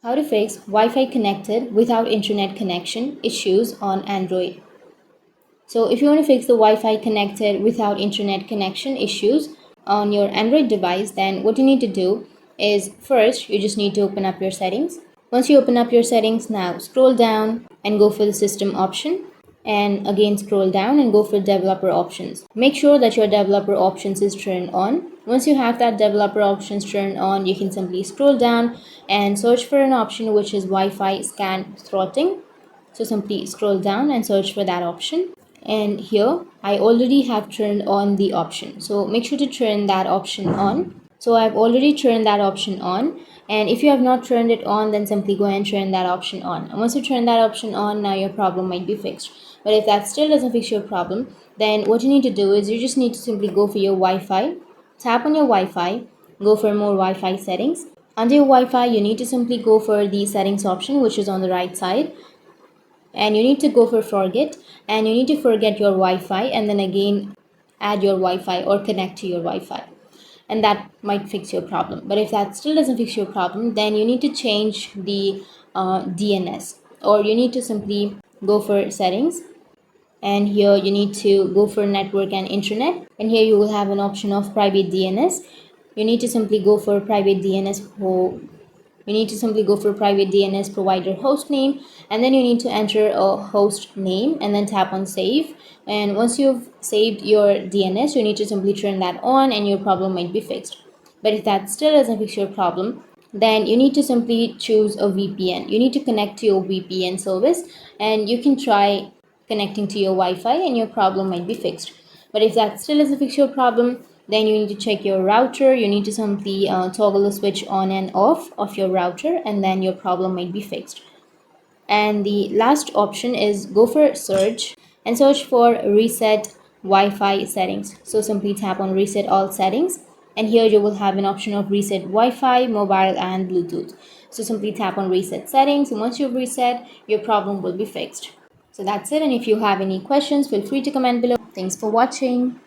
How to fix Wi-Fi connected without internet connection issues on Android. So if you want to fix the Wi-Fi connected without internet connection issues on your Android device, then what you need to do is first you just need to open up your settings. Once you open up your settings, now scroll down and go for the system option, and again scroll down and go for developer options. Make sure that your developer options is turned on. Once you have that developer options turned on, you can simply scroll down and search for an option which is Wi-Fi scan throttling. So simply scroll down and search for that option, and here I already have turned on the option, so make sure to turn that option on. So I've already turned that option on, and if you have not turned it on, then simply go ahead and turn that option on. And once you turn that option on, now your problem might be fixed. But if that still doesn't fix your problem, then what you need to do is you just need to simply go for your Wi-Fi, tap on your Wi-Fi, go for more Wi-Fi settings. Under your Wi-Fi, you need to simply go for the settings option, which is on the right side, and you need to go for forget, and you need to forget your Wi-Fi and then again add your Wi-Fi or connect to your Wi-Fi, and that might fix your problem. But if that still doesn't fix your problem, then you need to change the DNS, or you need to simply go for settings, and here you need to go for network and internet, and here you will have an option of private DNS. You need to simply go for private DNS private DNS provider host name, and then you need to enter a host name and then tap on save. And once you've saved your DNS, you need to simply turn that on and your problem might be fixed. But if that still doesn't fix your problem, then you need to simply choose a VPN. You need to connect to your VPN service, and you can try connecting to your Wi-Fi and your problem might be fixed. But if that still doesn't fix your problem, then you need to check your router. You need to simply toggle the switch on and off of your router, and then your problem might be fixed. And the last option is go for search and search for reset Wi-Fi settings. So simply tap on reset all settings, and here you will have an option of reset Wi-Fi, mobile and Bluetooth. So simply tap on reset settings, and once you've reset, your problem will be fixed. So that's it, and if you have any questions, feel free to comment below. Thanks for watching.